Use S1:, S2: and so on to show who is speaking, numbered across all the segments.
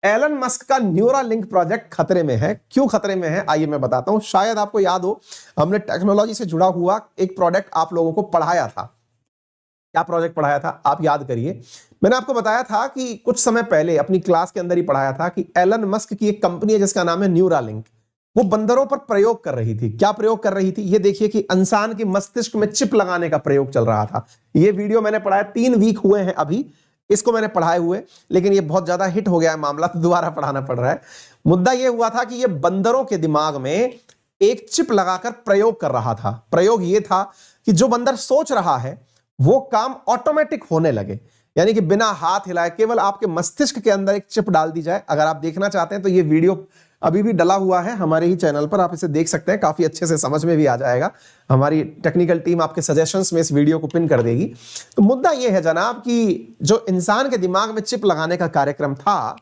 S1: Elon Musk का Neuralink project खतरे में है। क्यों खतरे में है आइए मैं बताता हूं। शायद आपको याद हो, हमने टेक्नोलॉजी से जुड़ा हुआ एक प्रोडक्ट आप लोगों को पढ़ाया था। क्या प्रोजेक्ट पढ़ाया था आप याद करिए। मैंने आपको बताया था कि कुछ समय पहले अपनी क्लास के अंदर ही पढ़ाया था कि एलन मस्क की एक कंपनी है जिसका नाम है न्यूरालिंक। वो बंदरों पर प्रयोग कर रही थी। क्या प्रयोग कर रही थी ये देखिए कि इंसान के मस्तिष्क में चिप लगाने का प्रयोग चल रहा था। ये वीडियो मैंने पढ़ाया, 3 वीक हुए हैं अभी इसको मैंने पढ़ाए हुए, लेकिन ये बहुत ज्यादा हिट हो गया है मामला, तो दोबारा पढ़ाना पड़ रहा है। मुद्दा ये हुआ था कि ये बंदरों के दिमाग में एक चिप लगाकर प्रयोग कर रहा था। प्रयोग ये था कि जो बंदर सोच रहा है वो काम ऑटोमेटिक होने लगे, यानी कि बिना हाथ हिलाए केवल आपके मस्तिष्क के अंदर एक चिप डाल दी जाए। अगर आप देखना चाहते हैं तो ये वीडियो अभी भी डला हुआ है हमारे ही चैनल पर, आप इसे देख सकते हैं, काफी अच्छे से समझ में भी आ जाएगा। हमारी टेक्निकल टीम आपके सजेशंस में इस वीडियो को पिन कर देगी। तो मुद्दा यह है जनाब कि जो इंसान के दिमाग में चिप लगाने का कार्यक्रम था,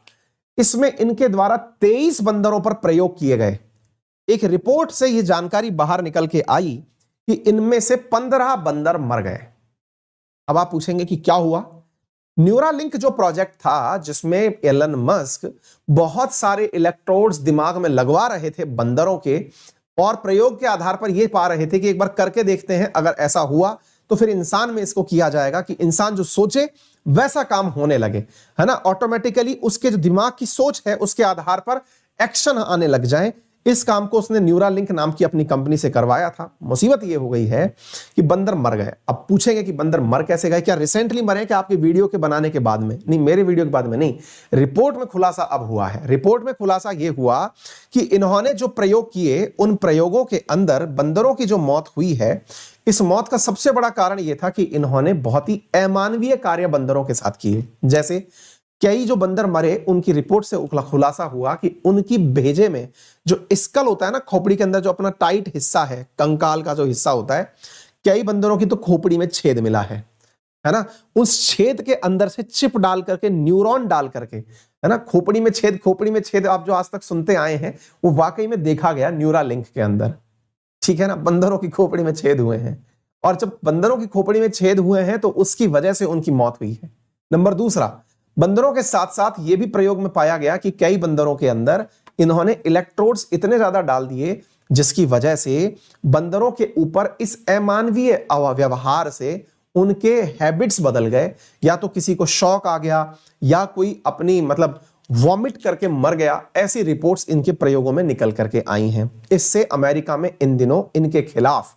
S1: इसमें इनके द्वारा 23 बंदरों पर प्रयोग किए गए। एक रिपोर्ट से यह जानकारी बाहर निकल के आई कि इनमें से 15 बंदर मर गए। अब आप पूछेंगे कि क्या हुआ। न्यूरालिंक जो प्रोजेक्ट था जिसमें एलन मस्क बहुत सारे इलेक्ट्रोड्स दिमाग में लगवा रहे थे बंदरों के, और प्रयोग के आधार पर यह पा रहे थे कि एक बार करके देखते हैं, अगर ऐसा हुआ तो फिर इंसान में इसको किया जाएगा कि इंसान जो सोचे वैसा काम होने लगे, है ना। ऑटोमेटिकली उसके जो दिमाग की सोच है उसके आधार पर एक्शन आने लग जाए। इस काम को उसने न्यूरालिंक नाम की अपनी कंपनी से करवाया था। मुसीबत यह हो गई है कि बंदर मर गए। अब पूछेंगे कि बंदर मर कैसे गए, क्या रिसेंटली मरे, क्या आपके वीडियो के बनाने के बाद में? नहीं, मेरे वीडियो के बाद में नहीं, रिपोर्ट में खुलासा अब हुआ है। रिपोर्ट में खुलासा यह हुआ कि इन्होंने जो प्रयोग किए उन प्रयोगों के अंदर बंदरों की जो मौत हुई है, इस मौत का सबसे बड़ा कारण यह था कि इन्होंने बहुत ही अमानवीय कार्य बंदरों के साथ किए। जैसे कई जो बंदर मरे उनकी रिपोर्ट से खुलासा हुआ कि उनकी भेजे में जो स्कल होता है ना, खोपड़ी के अंदर जो अपना टाइट हिस्सा है, कंकाल का जो हिस्सा होता है, कई बंदरों की तो खोपड़ी में छेद मिला है ना। उस छेद के अंदर से चिप डाल करके, न्यूरॉन डाल करके, है ना, खोपड़ी में छेद आप जो आज तक सुनते आए हैं वो वाकई में देखा गया न्यूरालिंक के अंदर। ठीक है ना, बंदरों की खोपड़ी में छेद हुए हैं, और जब बंदरों की खोपड़ी में छेद हुए हैं तो उसकी वजह से उनकी मौत हुई है। नंबर दूसरा, बंदरों के साथ साथ यह भी प्रयोग में पाया गया कि कई बंदरों के अंदर इन्होंने इलेक्ट्रोड्स इतने ज्यादा डाल दिए जिसकी वजह से बंदरों के ऊपर इस अमानवीय व्यवहार से उनके हैबिट्स बदल गए। या तो किसी को शॉक आ गया या कोई अपनी मतलब वॉमिट करके मर गया। ऐसी रिपोर्ट्स इनके प्रयोगों में निकल करके आई हैं। इससे अमेरिका में इन दिनों इनके खिलाफ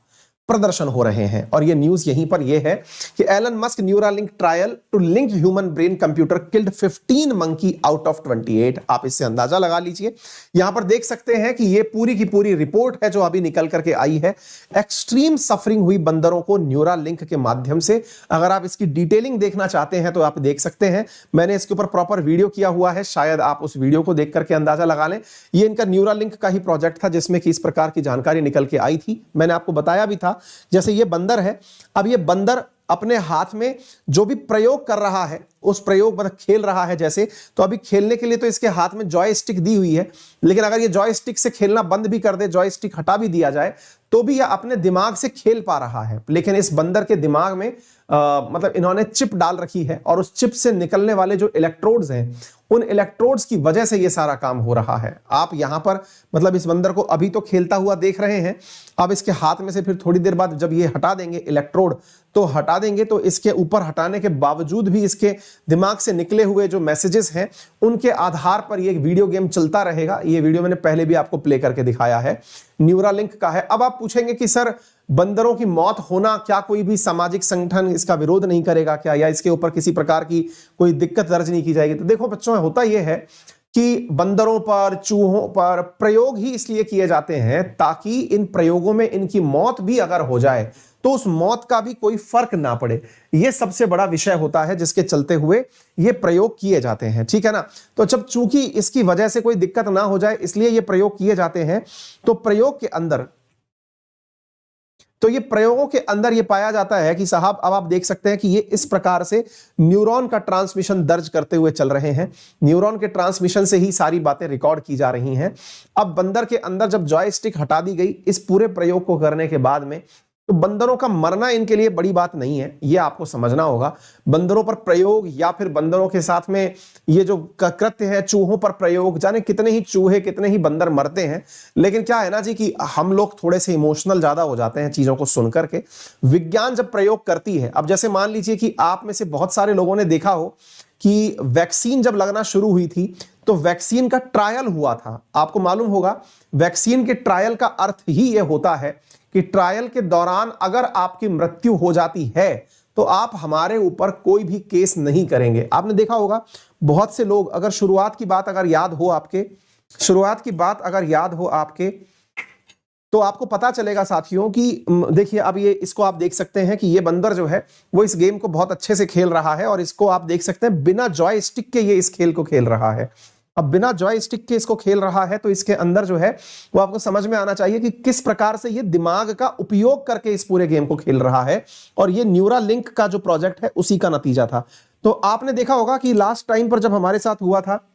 S1: प्रदर्शन हो रहे हैं। और ये न्यूज यहीं पर यह है कि Elon Musk Neuralink trial to link human brain computer killed 15 monkey out of 28। आप इससे अंदाजा लगा लीजिए। यहां पर देख सकते हैं कि ये पूरी की पूरी रिपोर्ट है जो अभी निकल करके आई है। एक्सट्रीम सफरिंग हुई बंदरों को न्यूरालिंक के माध्यम से। अगर आप इसकी डिटेलिंग देखना चाहते हैं तो आप देख सकते हैं, मैंने इसके ऊपर प्रॉपर वीडियो किया हुआ है, शायद आप उस वीडियो को देख करके अंदाजा लगा लें। ये इनका न्यूरालिंक का ही प्रोजेक्ट था जिसमें कि इस प्रकार की जानकारी निकल के आई थी। मैंने आपको बताया भी था, जैसे ये बंदर है, अब ये बंदर अपने हाथ में जो भी प्रयोग कर रहा है, उस प्रयोग मतलब खेल रहा है जैसे, तो अभी खेलने के लिए तो इसके हाथ में जॉयस्टिक दी हुई है, लेकिन अगर ये जॉयस्टिक से खेलना बंद भी कर दे, जॉयस्टिक हटा भी दिया जाए, तो भी यह अपने दिमाग से खेल पा रहा है। लेकिन इस बंदर के दिमाग में मतलब इन्होंने चिप डाल रखी है, और उस चिप से निकलने वाले जो इलेक्ट्रोड्स हैं, उन इलेक्ट्रोड्स की वजह से ये सारा काम हो रहा है। आप यहां पर मतलब इस बंदर को अभी तो खेलता हुआ देख रहे हैं, अब इसके हाथ में से फिर थोड़ी देर बाद जब ये हटा देंगे इलेक्ट्रोड, तो हटा देंगे तो इसके ऊपर हटाने के बावजूद भी इसके दिमाग से निकले हुए जो मैसेजेस हैं उनके आधार पर ये वीडियो गेम चलता रहेगा। ये वीडियो मैंने पहले भी आपको प्ले करके दिखाया है, न्यूरालिंक का है। अब आप पूछेंगे कि सर बंदरों की मौत होना, क्या कोई भी सामाजिक संगठन इसका विरोध नहीं करेगा क्या, या इसके ऊपर किसी प्रकार की कोई दिक्कत दर्ज नहीं की जाएगी? तो देखो बच्चों, होता यह है कि बंदरों पर, चूहों पर प्रयोग ही इसलिए किए जाते हैं ताकि इन प्रयोगों में इनकी मौत भी अगर हो जाए तो उस मौत का भी कोई फर्क ना पड़े। यह सबसे बड़ा विषय होता है जिसके चलते हुए ये प्रयोग किए जाते हैं। ठीक है ना। तो जब चूंकि इसकी वजह से कोई दिक्कत ना हो जाए इसलिए ये प्रयोग किए जाते हैं, तो प्रयोग के अंदर तो ये प्रयोगों के अंदर ये पाया जाता है कि साहब, अब आप देख सकते हैं कि ये इस प्रकार से न्यूरॉन का ट्रांसमिशन दर्ज करते हुए चल रहे हैं। न्यूरॉन के ट्रांसमिशन से ही सारी बातें रिकॉर्ड की जा रही हैं। अब बंदर के अंदर जब जॉयस्टिक हटा दी गई इस पूरे प्रयोग को करने के बाद में, तो बंदरों का मरना इनके लिए बड़ी बात नहीं है, ये आपको समझना होगा। बंदरों पर प्रयोग या फिर बंदरों के साथ में ये जो कृत्य है, चूहों पर प्रयोग, जाने कितने ही चूहे कितने ही बंदर मरते हैं। लेकिन क्या है ना जी कि हम लोग थोड़े से इमोशनल ज्यादा हो जाते हैं चीजों को सुनकर के। विज्ञान जब प्रयोग करती है, अब जैसे मान लीजिए कि आप में से बहुत सारे लोगों ने देखा हो कि वैक्सीन जब लगना शुरू हुई थी तो वैक्सीन का ट्रायल हुआ था। आपको मालूम होगा वैक्सीन के ट्रायल का अर्थ ही यह होता है कि ट्रायल के दौरान अगर आपकी मृत्यु हो जाती है तो आप हमारे ऊपर कोई भी केस नहीं करेंगे। आपने देखा होगा बहुत से लोग, अगर शुरुआत की बात अगर याद हो आपके, तो आपको पता चलेगा साथियों कि देखिए अब ये इसको आप देख सकते हैं कि ये बंदर जो है वो इस गेम को बहुत अच्छे से खेल रहा है, और इसको आप देख सकते हैं बिना जॉयस्टिक के ये इस खेल को खेल रहा है। अब बिना जॉयस्टिक के इसको खेल रहा है तो इसके अंदर जो है वो आपको समझ में आना चाहिए कि किस प्रकार से ये दिमाग का उपयोग करके इस पूरे गेम को खेल रहा है, और ये न्यूरालिंक का जो प्रोजेक्ट है उसी का नतीजा था। तो आपने देखा होगा कि लास्ट टाइम पर जब हमारे साथ हुआ था,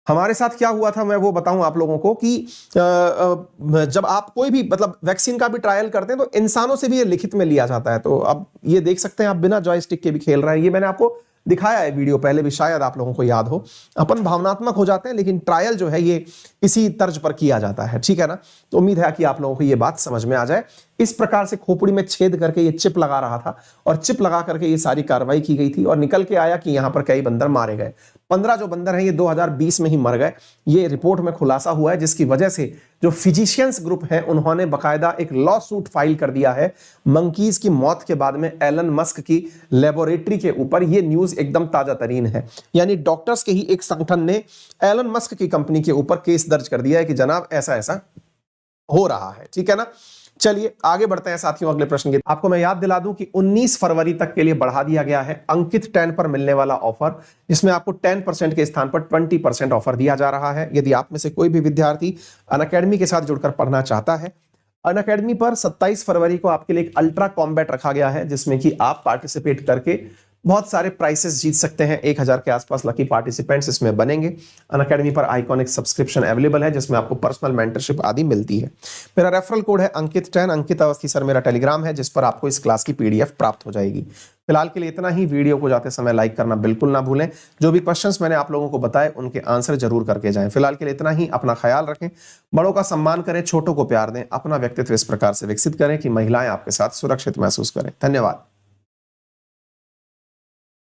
S1: हमारे साथ क्या हुआ था मैं वो बताऊं आप लोगों को कि जब आप कोई भी मतलब वैक्सीन का भी ट्रायल करते हैं तो इंसानों से भी ये लिखित में लिया जाता है। तो अब ये देख सकते हैं आप बिना जॉयस्टिक के भी खेल रहे हैं। ये मैंने आपको दिखाया है वीडियो पहले भी, शायद आप लोगों को याद हो। अपन भावनात्मक हो जाते हैं लेकिन ट्रायल जो है ये इसी तर्ज पर किया जाता है, ठीक है ना। तो उम्मीद है कि आप लोगों को ये बात समझ में आ जाए। इस प्रकार से खोपड़ी में छेद करके ये चिप लगा रहा था, और चिप लगा करके ये सारी कार्रवाई की गई थी, और निकल के आया कि यहां पर कई बंदर मारे गए। 15 जो बंदर हैं ये 2020 में ही मर गए, ये रिपोर्ट में खुलासा हुआ है, जिसकी वजह से जो फिजिशियंस ग्रुप है उन्होंने बकायदा एक लॉ सूट फाइल कर दिया है मंकीज की मौत के बाद में एलन मस्क की लेबोरेटरी के ऊपर। ये न्यूज एकदम ताजा तरीन है, यानी डॉक्टर्स के ही एक संगठन ने एलन मस्क की कंपनी के ऊपर केस दर्ज कर दिया है कि जनाब ऐसा ऐसा हो रहा है, ठीक है ना। चलिए आगे बढ़ते हैं साथियों अगले प्रश्न की। आपको मैं याद दिला दूं कि 19 फरवरी तक के लिए बढ़ा दिया गया है अंकित 10 पर मिलने वाला ऑफर, जिसमें आपको 10% के स्थान पर 20% ऑफर दिया जा रहा है। यदि आप में से कोई भी विद्यार्थी अनअकैडमी के साथ जुड़कर पढ़ना चाहता है, अनअकैडमी पर 27 फरवरी को आपके लिए एक अल्ट्रा कॉम्बैट रखा गया है, जिसमें कि आप पार्टिसिपेट करके बहुत सारे प्राइसेस जीत सकते हैं। 1000 के आसपास लकी पार्टिसिपेंट्स इसमें बनेंगे। अनअकैडमी पर आइकॉनिक सब्सक्रिप्शन अवेलेबल है, जिसमें आपको पर्सनल मेंटरशिप आदि मिलती है। मेरा रेफरल कोड है अंकित 10। अंकित अवस्थी सर मेरा टेलीग्राम है, जिस पर आपको इस क्लास की पीडीएफ प्राप्त हो जाएगी। फिलहाल के लिए इतना ही। वीडियो को जाते समय लाइक करना बिल्कुल ना भूलें। जो भी क्वेश्चंस मैंने आप लोगों को बताए उनके आंसर जरूर करके जाएं। फिलहाल के लिए इतना ही। अपना ख्याल रखें, बड़ों का सम्मान करें, छोटों को प्यार दें, अपना व्यक्तित्व इस प्रकार से विकसित करें कि महिलाएं आपके साथ सुरक्षित महसूस करें। धन्यवाद।